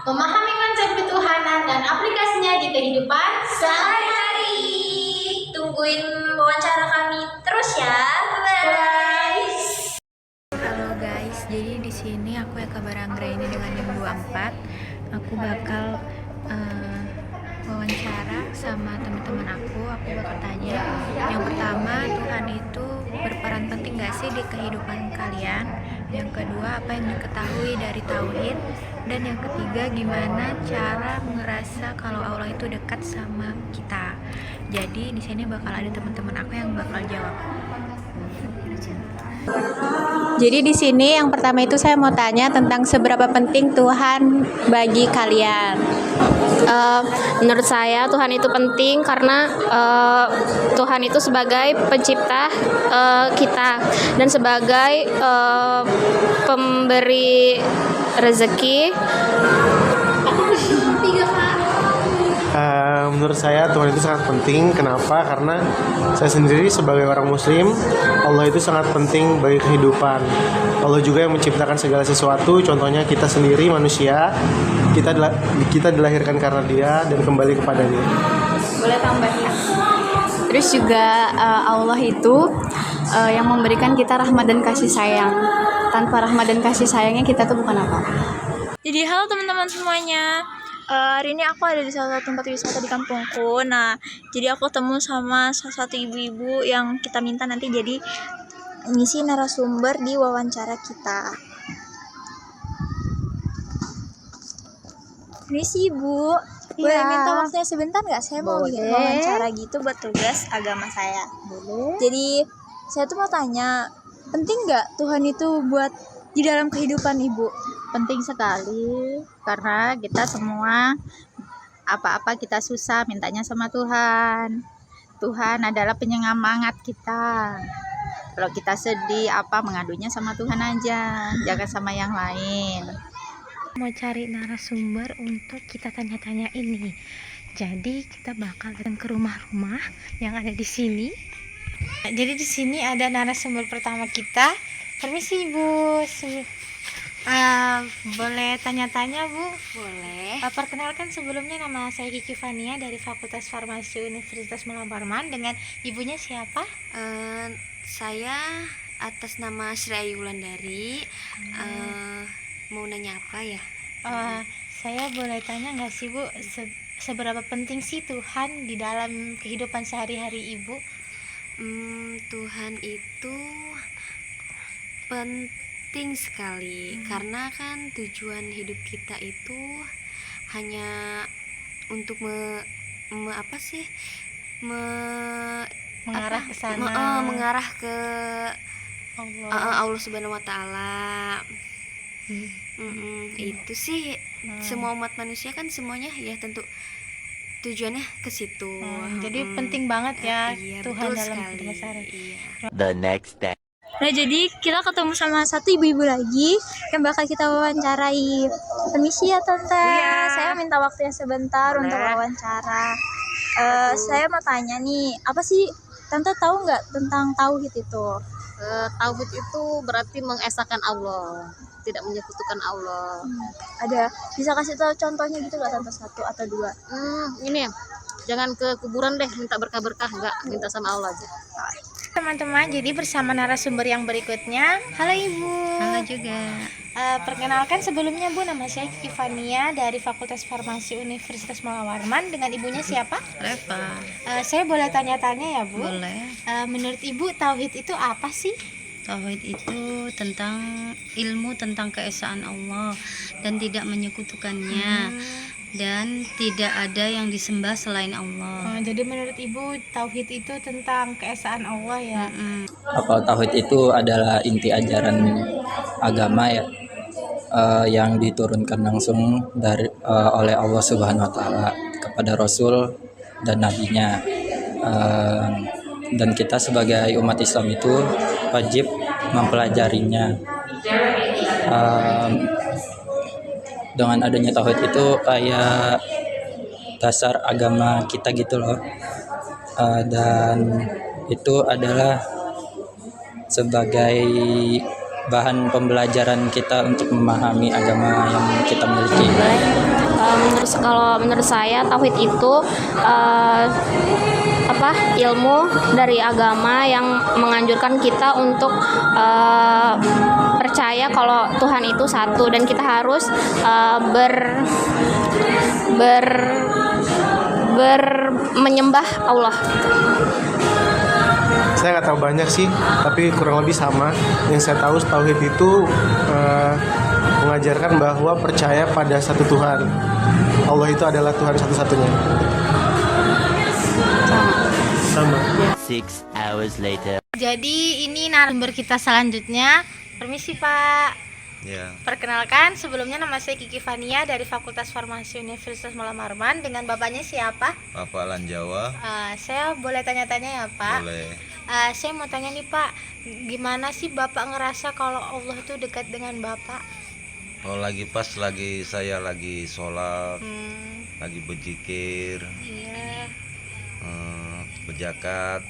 memahami konsep ketuhanan dan aplikasinya di kehidupan sehari-hari. Tungguin wawancara kami terus ya. Bye. Halo guys, jadi di sini aku Eka Baranggra ini dengan yang 24. Aku bakal wawancara sama teman-teman aku bakal tanya. Yang pertama, Tuhan itu berperan penting gak sih di kehidupan kalian? Yang kedua, apa yang diketahui dari tauhid? Dan yang ketiga, gimana cara ngerasa kalau Allah itu dekat sama kita? Jadi di sini bakal ada teman-teman aku yang bakal jawab. Jadi di sini yang pertama itu saya mau tanya tentang seberapa penting Tuhan bagi kalian. Menurut saya Tuhan itu penting karena Tuhan itu sebagai pencipta kita dan sebagai pemberi rezeki. Menurut saya Tuhan itu sangat penting. Kenapa? Karena saya sendiri sebagai orang muslim, Allah itu sangat penting bagi kehidupan. Allah juga yang menciptakan segala sesuatu. Contohnya kita sendiri manusia, kita dilahirkan karena Dia dan kembali kepada Dia. Boleh tambahin? Terus juga Allah itu yang memberikan kita rahmat dan kasih sayang. Tanpa rahmat dan kasih sayangnya kita tuh bukan apa-apa. Jadi halo teman-teman semuanya. Hari ini aku ada di salah satu tempat wisata di kampungku. Nah, jadi aku ketemu sama salah satu ibu-ibu yang kita minta nanti jadi ngisi narasumber di wawancara kita. Ini sih Ibu, boleh minta waktunya sebentar nggak? Saya mau bikin wawancara gitu buat tugas agama saya. Boleh. Jadi saya tuh mau tanya, penting nggak Tuhan itu buat di dalam kehidupan Ibu? Penting sekali karena kita semua apa-apa kita susah mintanya sama Tuhan. Tuhan adalah penyemangat kita. Kalau kita sedih apa mengadunya sama Tuhan aja, jangan sama yang lain. Mau cari narasumber untuk kita tanya-tanya ini. Jadi kita bakal datang ke rumah-rumah yang ada di sini. Jadi di sini ada narasumber pertama kita. Permisi Bu. Boleh tanya-tanya Bu? Boleh. Perkenalkan sebelumnya, nama saya Kiki Fania dari Fakultas Farmasi Universitas Muhammad Warman. Dengan ibunya siapa? Saya atas nama Sri Ayu Wulandari. Mau nanya apa ya? Saya boleh tanya nggak sih Bu, seberapa penting sih Tuhan di dalam kehidupan sehari-hari Ibu? Tuhan itu penting sekali karena kan tujuan hidup kita itu hanya untuk Mengarah ke sana. mengarah ke Allah. Allah Subhanahu wa Ta'ala. Itu sih semua umat manusia kan semuanya ya tentu tujuannya ke situ. Jadi penting banget ya Tuhan betul dalam sekali. kehidupan sehari. Iya. The next day. Nah, jadi kita ketemu sama satu ibu-ibu lagi yang bakal kita wawancarai. Permisi ya Tante, saya minta waktunya sebentar untuk wawancara. Saya mau tanya nih, apa sih Tante tahu nggak tentang tauhid itu? Tauhid itu berarti mengesahkan Allah, tidak menyekutukan Allah. Ada, bisa kasih tahu contohnya gitu nggak Tante, satu atau dua? Ini jangan ke kuburan deh minta berkah-berkah, enggak, minta sama Allah aja. Teman-teman, jadi bersama narasumber yang berikutnya. Halo Ibu. Halo juga. Perkenalkan sebelumnya Bu, nama saya Kiki Fania dari Fakultas Farmasi Universitas Muhammad Warman. Dengan ibunya siapa? Reva. Saya boleh tanya-tanya ya Bu? Boleh. Menurut Ibu tauhid itu apa sih? Tauhid itu tentang ilmu tentang keesaan Allah dan tidak menyekutukannya dan tidak ada yang disembah selain Allah. Jadi menurut Ibu tauhid itu tentang keesaan Allah ya? Apa tauhid itu adalah inti ajaran agama ya, yang diturunkan langsung oleh Allah Subhanahu wa Ta'ala kepada Rasul dan Nabi-Nya. Dan kita sebagai umat Islam itu wajib mempelajarinya. Dengan adanya tauhid itu kayak dasar agama kita gitu loh. Dan itu adalah sebagai bahan pembelajaran kita untuk memahami agama yang kita miliki. Kalau menurut saya tauhid itu ilmu dari agama yang menganjurkan kita untuk percaya kalau Tuhan itu satu, dan kita harus menyembah Allah. Saya nggak tahu banyak sih, tapi kurang lebih sama. Yang saya tahu tauhid itu mengajarkan bahwa percaya pada satu Tuhan. Allah itu adalah Tuhan satu-satunya. Sama. 6 hours later. Jadi ini narasumber kita selanjutnya. Permisi Pak. Ya. Perkenalkan, sebelumnya nama saya Kiki Fania dari Fakultas Farmasi Universitas Muhammad Marman. Dengan bapaknya siapa? Bapak Alan Jawa. Saya boleh tanya-tanya ya Pak? Boleh. Saya mau tanya nih Pak, gimana sih Bapak ngerasa kalau Allah itu dekat dengan Bapak? Oh, saya lagi sholat, lagi berzikir, Iya. berzakat,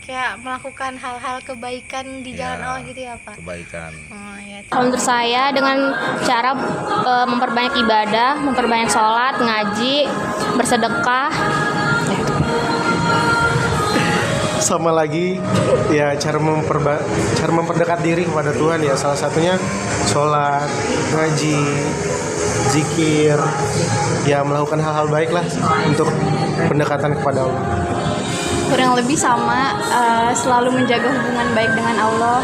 Kayak melakukan hal-hal kebaikan di jalan Allah gitu ya Pak? kebaikan. Ya. Kalau menurut saya dengan cara memperbanyak ibadah, memperbanyak sholat, ngaji, bersedekah. Sama lagi ya cara memperdekat diri kepada Tuhan ya, salah satunya sholat, ngaji, zikir, ya melakukan hal-hal baik lah untuk pendekatan kepada Allah. Kurang lebih sama, selalu menjaga hubungan baik dengan Allah,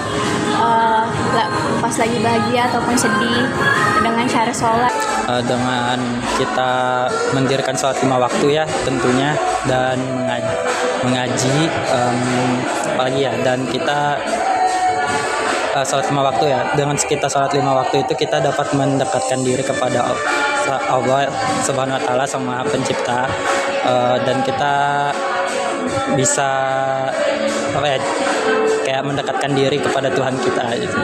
pas lagi bahagia ataupun sedih, dengan cara sholat. Dengan kita mendirikan sholat 5 waktu ya tentunya, dan mengaji, apalagi ya, dan kita sholat 5 waktu ya. Dengan kita sholat 5 waktu itu kita dapat mendekatkan diri kepada Allah Subhanahu wa Ta'ala, Sang Maha Pencipta, dan kita bisa kayak mendekatkan diri kepada Tuhan kita gitu.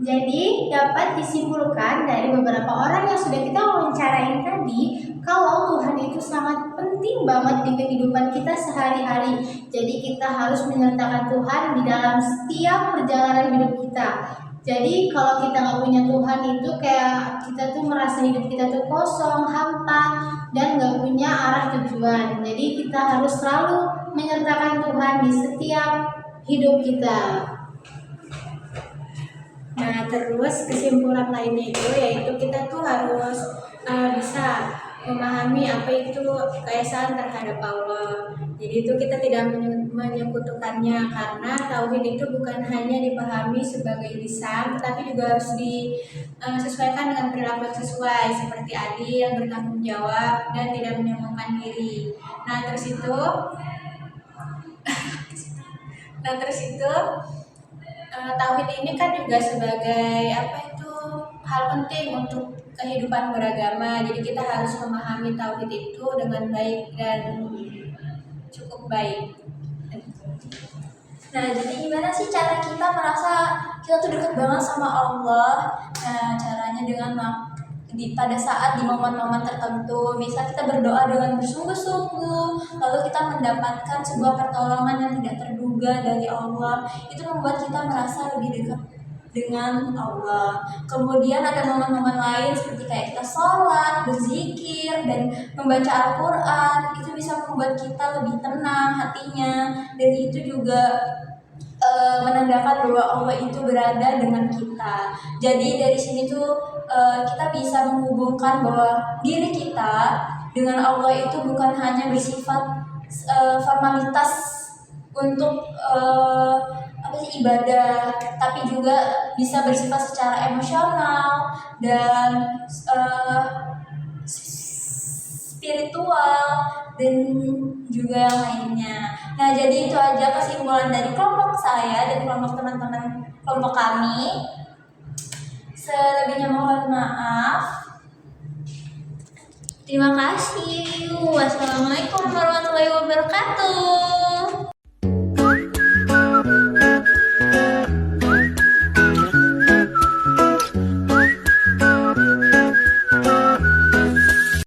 Jadi dapat disimpulkan dari beberapa orang yang sudah kita wawancarain tadi, kalau Tuhan itu sangat penting banget di kehidupan kita sehari-hari. Jadi kita harus menyertakan Tuhan di dalam setiap perjalanan hidup kita. Jadi kalau kita nggak punya Tuhan itu kayak kita tuh merasa hidup kita tuh kosong, hampa, dan nggak punya arah tujuan. Jadi kita harus selalu menyertakan Tuhan di setiap hidup kita. Nah, terus kesimpulan lainnya itu yaitu kita tuh harus bisa memahami apa itu keesaan terhadap Allah. Jadi itu kita tidak menyekutukannya, karena tauhid itu bukan hanya dipahami sebagai lisan, tetapi juga harus disesuaikan dengan perilaku yang sesuai, seperti adil, bertanggung jawab, dan tidak menyombongkan diri. Nah terus itu tauhid ini kan juga sebagai hal penting untuk kehidupan beragama. Jadi kita harus memahami tauhid itu dengan baik dan cukup baik. Nah, jadi gimana sih cara kita merasa kita tuh dekat banget sama Allah? Nah, caranya dengan pada saat di momen-momen tertentu, misal kita berdoa dengan bersungguh-sungguh, lalu kita mendapatkan sebuah pertolongan yang tidak terduga dari Allah, itu membuat kita merasa lebih dekat dengan Allah. Kemudian ada momen-momen lain seperti kayak kita sholat, berzikir, dan membaca Al-Quran, itu bisa membuat kita lebih tenang hatinya, dan itu juga menandakan bahwa Allah itu berada dengan kita. Jadi dari sini tuh kita bisa menghubungkan bahwa diri kita dengan Allah itu bukan hanya bersifat formalitas untuk ibadah, tapi juga bisa bersifat secara emosional dan spiritual dan juga yang lainnya. Nah, jadi itu aja kesimpulan dari kelompok saya dan kelompok teman-teman kelompok kami. Selebihnya mohon maaf. Terima kasih. Wassalamualaikum warahmatullahi wabarakatuh.